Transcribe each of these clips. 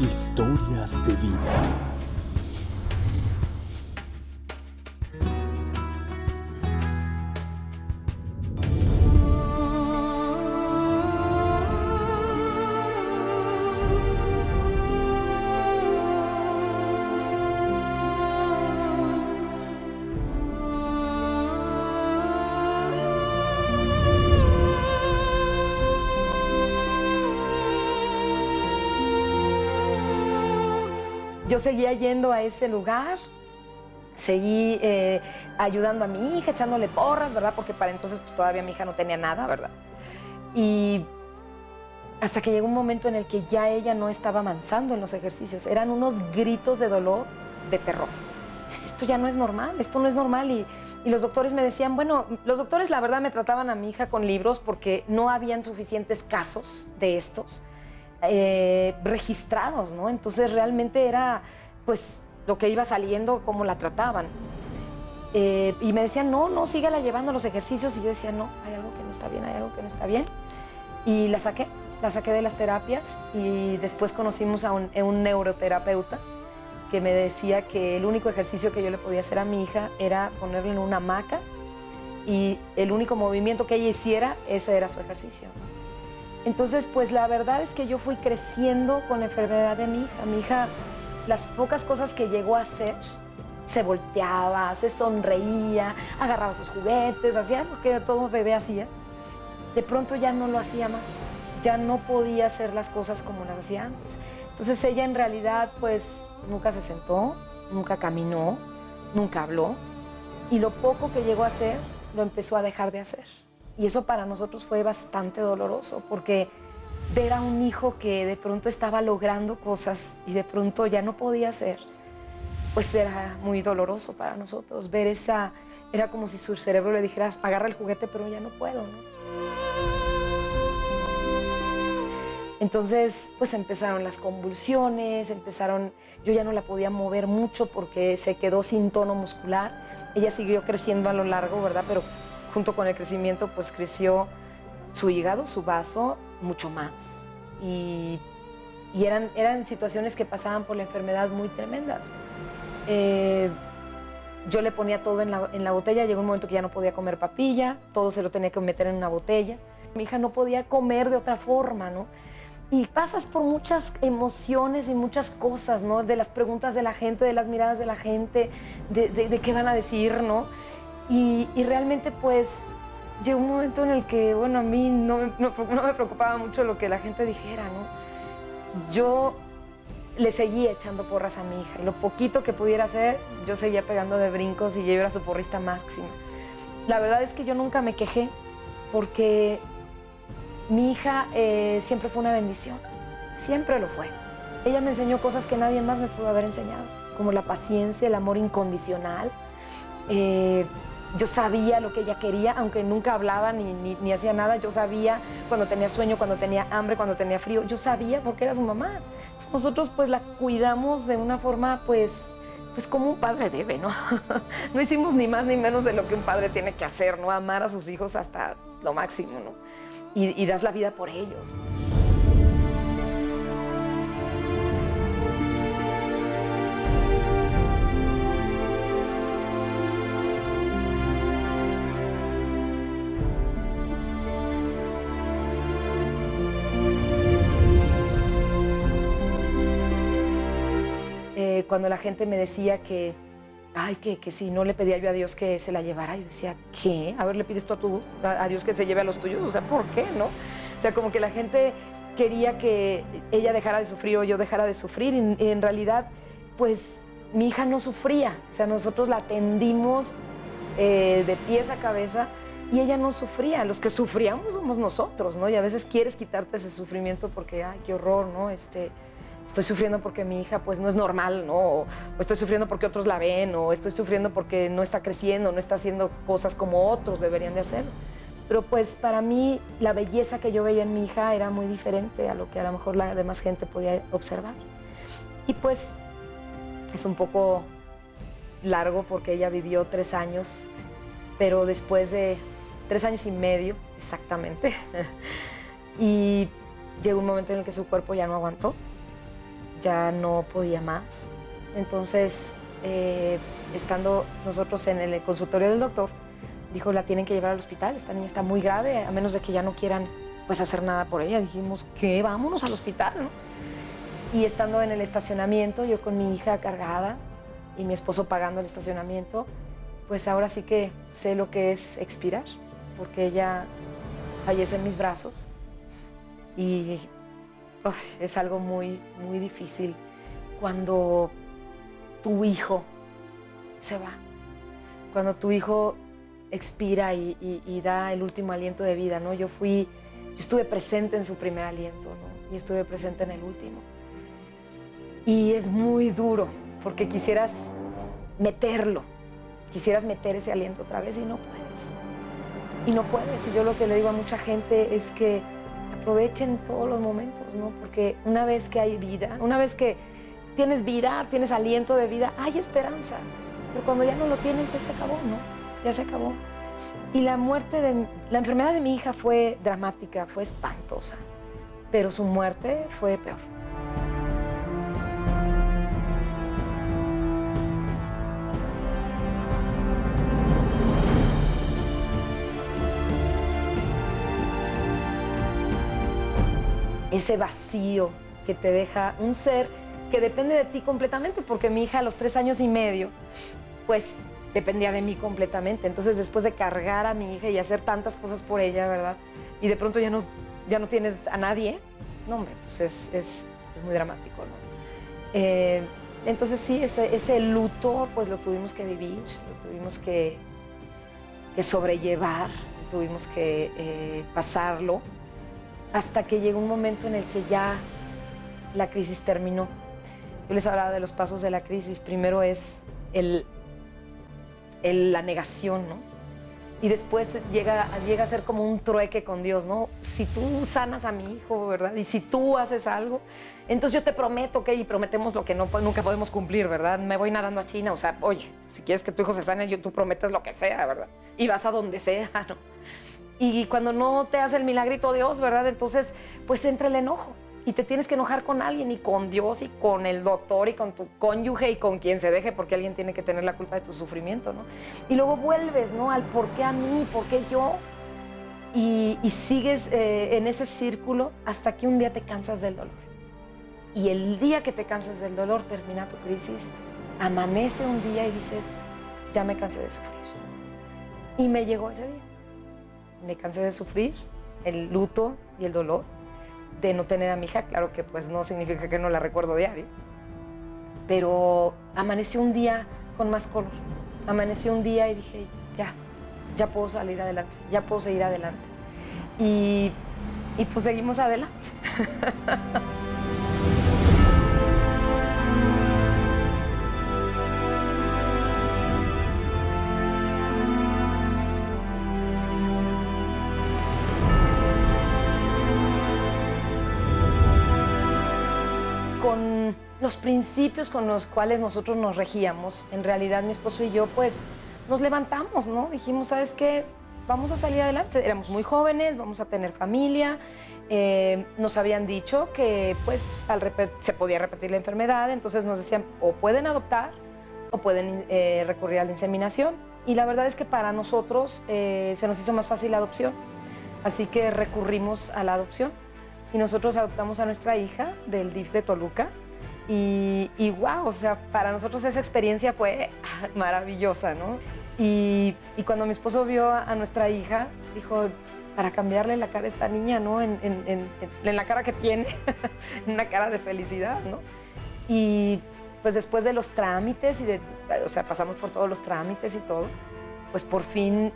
Historias de vida. Yo seguía yendo a ese lugar, seguí ayudando a mi hija, echándole porras, ¿verdad? Porque para entonces pues, todavía mi hija no tenía nada, ¿verdad? Y hasta que llegó un momento en el que ya ella no estaba avanzando en los ejercicios. Eran unos gritos de dolor, de terror. Esto ya no es normal, esto no es normal. Y los doctores me decían, bueno, los doctores la verdad me trataban a mi hija con libros porque no habían suficientes casos de estos. Registrados, ¿no? Entonces realmente era, pues, lo que iba saliendo, cómo la trataban. Y me decían, no, sígala llevando a los ejercicios. Y yo decía, no, hay algo que no está bien, hay algo que no está bien. Y la saqué de las terapias y después conocimos a un neuroterapeuta que me decía que el único ejercicio que yo le podía hacer a mi hija era ponerle en una hamaca y el único movimiento que ella hiciera, ese era su ejercicio. Entonces, pues la verdad es que yo fui creciendo con la enfermedad de mi hija. Mi hija, las pocas cosas que llegó a hacer, se volteaba, se sonreía, agarraba sus juguetes, hacía lo que todo bebé hacía. De pronto ya no lo hacía más, ya no podía hacer las cosas como las hacía antes. Entonces ella en realidad, pues nunca se sentó, nunca caminó, nunca habló. Y lo poco que llegó a hacer, lo empezó a dejar de hacer. Y eso para nosotros fue bastante doloroso, porque ver a un hijo que de pronto estaba logrando cosas y de pronto ya no podía hacer, pues era muy doloroso para nosotros. Ver esa, era como si su cerebro le dijera, agarra el juguete, pero ya no puedo, ¿no? Entonces, pues empezaron las convulsiones, yo ya no la podía mover mucho porque se quedó sin tono muscular. Ella siguió creciendo a lo largo, ¿verdad? Pero junto con el crecimiento, pues creció su hígado, su vaso, mucho más. Y eran situaciones que pasaban por la enfermedad muy tremendas. Yo le ponía todo en la botella, llegó un momento que ya no podía comer papilla, todo se lo tenía que meter en una botella. Mi hija no podía comer de otra forma, ¿no? Y pasas por muchas emociones y muchas cosas, ¿no? De las preguntas de la gente, de las miradas de la gente, de qué van a decir, ¿no? Y realmente, pues, llegó un momento en el que, bueno, a mí no me preocupaba mucho lo que la gente dijera, ¿no? Yo le seguía echando porras a mi hija. Y lo poquito que pudiera hacer, yo seguía pegando de brincos y yo era su porrista máxima. La verdad es que yo nunca me quejé, porque mi hija siempre fue una bendición. Siempre lo fue. Ella me enseñó cosas que nadie más me pudo haber enseñado, como la paciencia, el amor incondicional. Yo sabía lo que ella quería, aunque nunca hablaba ni hacía nada. Yo sabía cuando tenía sueño, cuando tenía hambre, cuando tenía frío. Yo sabía porque era su mamá. Entonces, nosotros pues la cuidamos de una forma pues como un padre debe, ¿no? No hicimos ni más ni menos de lo que un padre tiene que hacer, ¿no? Amar a sus hijos hasta lo máximo, ¿no? Y das la vida por ellos. Cuando la gente me decía que si no le pedía yo a Dios que se la llevara, yo decía, ¿qué? A ver, ¿le pides tú a Dios que se lleve a los tuyos? O sea, ¿por qué, no? O sea, como que la gente quería que ella dejara de sufrir o yo dejara de sufrir. Y en realidad, pues, mi hija no sufría. O sea, nosotros la atendimos de pies a cabeza y ella no sufría. Los que sufríamos somos nosotros, ¿no? Y a veces quieres quitarte ese sufrimiento porque, ay, qué horror, ¿no? Estoy sufriendo porque mi hija pues no es normal, ¿no? O estoy sufriendo porque otros la ven, o estoy sufriendo porque no está creciendo, no está haciendo cosas como otros deberían de hacer. Pero pues para mí la belleza que yo veía en mi hija era muy diferente a lo que a lo mejor la demás gente podía observar. Y pues es un poco largo porque ella vivió 3 años, pero después de 3 años y medio exactamente, y llegó un momento en el que su cuerpo ya no aguantó. ya no podía más. Entonces, estando nosotros en el consultorio del doctor, dijo, la tienen que llevar al hospital, esta niña está muy grave, a menos de que ya no quieran pues hacer nada por ella. Dijimos, ¿qué? Vámonos al hospital, ¿no? Y estando en el estacionamiento, yo con mi hija cargada y mi esposo pagando el estacionamiento, pues ahora sí que sé lo que es expirar, porque ella fallece en mis brazos y es algo muy, muy difícil cuando tu hijo se va, cuando tu hijo expira y da el último aliento de vida, ¿no? Yo estuve presente en su primer aliento, ¿no? Y estuve presente en el último. Y es muy duro, porque quisieras meterlo, quisieras meter ese aliento otra vez y no puedes. Y no puedes. Y yo lo que le digo a mucha gente es que aprovechen todos los momentos, ¿no? Porque una vez que hay vida, una vez que tienes vida, tienes aliento de vida, hay esperanza. Pero cuando ya no lo tienes, ya se acabó, ¿no? Ya se acabó. Y la enfermedad de mi hija fue dramática, fue espantosa, pero su muerte fue peor. Ese vacío que te deja un ser que depende de ti completamente, porque mi hija a los 3 años y medio, pues dependía de mí completamente. Entonces, después de cargar a mi hija y hacer tantas cosas por ella, ¿verdad? Y de pronto ya no tienes a nadie, no, hombre, pues es muy dramático, ¿no? Entonces, sí, ese luto, pues lo tuvimos que vivir, lo tuvimos que sobrellevar, tuvimos que pasarlo, hasta que llegó un momento en el que ya la crisis terminó. Yo les hablaba de los pasos de la crisis. Primero es la negación, ¿no? Y después llega a ser como un trueque con Dios, ¿no? Si tú sanas a mi hijo, ¿verdad? Y si tú haces algo, entonces yo te prometo que, y prometemos lo que nunca podemos cumplir, ¿verdad? Me voy nadando a China, o sea, oye, si quieres que tu hijo se sane, tú prometes lo que sea, ¿verdad? Y vas a donde sea, ¿no? Y cuando no te hace el milagrito Dios, ¿verdad? Entonces, pues entra el enojo. Y te tienes que enojar con alguien, y con Dios, y con el doctor, y con tu cónyuge, y con quien se deje, porque alguien tiene que tener la culpa de tu sufrimiento, ¿no? Y luego vuelves, ¿no? Al por qué a mí, por qué yo. Y sigues en ese círculo hasta que un día te cansas del dolor. Y el día que te cansas del dolor, termina tu crisis, amanece un día y dices, ya me cansé de sufrir. Y me llegó ese día. Me cansé de sufrir el luto y el dolor de no tener a mi hija. Claro que pues no significa que no la recuerdo diario, pero amaneció un día con más color. Amaneció un día y dije, ya puedo salir adelante, ya puedo seguir adelante. Y pues seguimos adelante. Con los principios con los cuales nosotros nos regíamos, en realidad mi esposo y yo, pues, nos levantamos, ¿no? Dijimos, ¿sabes qué? Vamos a salir adelante. Éramos muy jóvenes, vamos a tener familia. Nos habían dicho que, pues, se podía repetir la enfermedad, entonces nos decían, o pueden adoptar, o pueden recurrir a la inseminación. Y la verdad es que para nosotros se nos hizo más fácil la adopción. Así que recurrimos a la adopción. Y nosotros adoptamos a nuestra hija del DIF de Toluca y wow, o sea, para nosotros esa experiencia fue maravillosa, ¿no? Y cuando mi esposo vio a nuestra hija, dijo, para cambiarle la cara a esta niña, ¿no? En la cara que tiene, una cara de felicidad, ¿no? Y pues después de los trámites, o sea, pasamos por todos los trámites y todo, pues por fin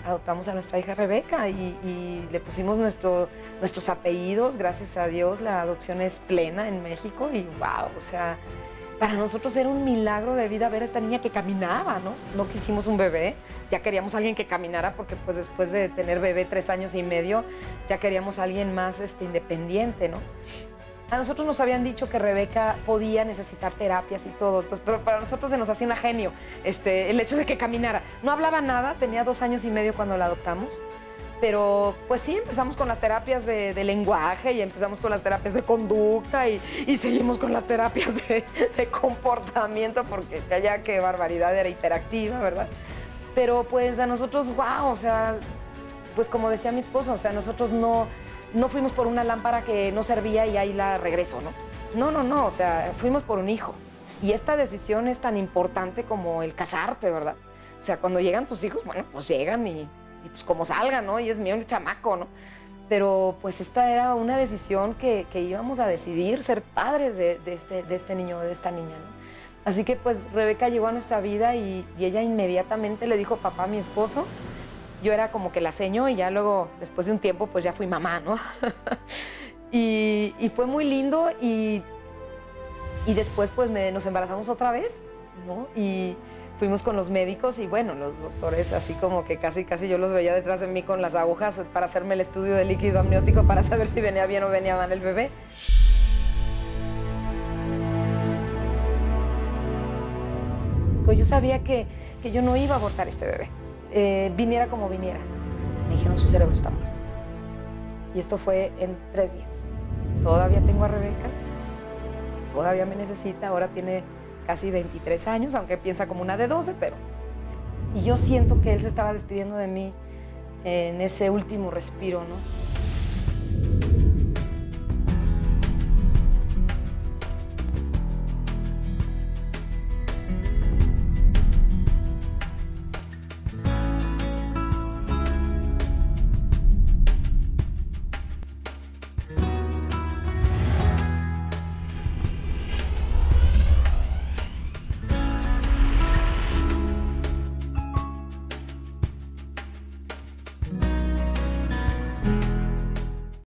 adoptamos a nuestra hija Rebeca y le pusimos nuestros apellidos. Gracias a Dios la adopción es plena en México y wow, o sea, para nosotros era un milagro de vida ver a esta niña que caminaba, ¿no? No quisimos un bebé, ya queríamos a alguien que caminara porque pues después de tener bebé 3 años y medio ya queríamos a alguien más independiente, ¿no? A nosotros nos habían dicho que Rebeca podía necesitar terapias y todo, entonces, pero para nosotros se nos hacía un genio el hecho de que caminara. No hablaba nada, tenía 2 años y medio cuando la adoptamos, Pero pues sí, empezamos con las terapias de lenguaje y empezamos con las terapias de conducta y seguimos con las terapias de comportamiento porque ya qué barbaridad, era hiperactiva, ¿verdad? Pero pues a nosotros, wow, o sea, pues como decía mi esposo, o sea, nosotros no fuimos por una lámpara que no servía y ahí la regreso, ¿no? No, o sea, fuimos por un hijo. Y esta decisión es tan importante como el casarte, ¿verdad? O sea, cuando llegan tus hijos, bueno, pues llegan y pues como salgan, ¿no? Y es mío el chamaco, ¿no? Pero pues esta era una decisión que íbamos a decidir ser padres de este niño o de esta niña, ¿no? Así que pues Rebeca llegó a nuestra vida y ella inmediatamente le dijo papá a mi esposo. Yo era como que la seño y ya luego, después de un tiempo, pues ya fui mamá, ¿no? y fue muy lindo y después pues nos embarazamos otra vez, ¿no? Y fuimos con los médicos y bueno, los doctores así como que casi yo los veía detrás de mí con las agujas para hacerme el estudio de líquido amniótico para saber si venía bien o venía mal el bebé. Yo sabía que yo no iba a abortar este bebé, viniera como viniera. Me dijeron, su cerebro está muerto. Y esto fue en 3 días. Todavía tengo a Rebeca, todavía me necesita, ahora tiene casi 23 años, aunque piensa como una de 12, pero... Y yo siento que él se estaba despidiendo de mí en ese último respiro, ¿no?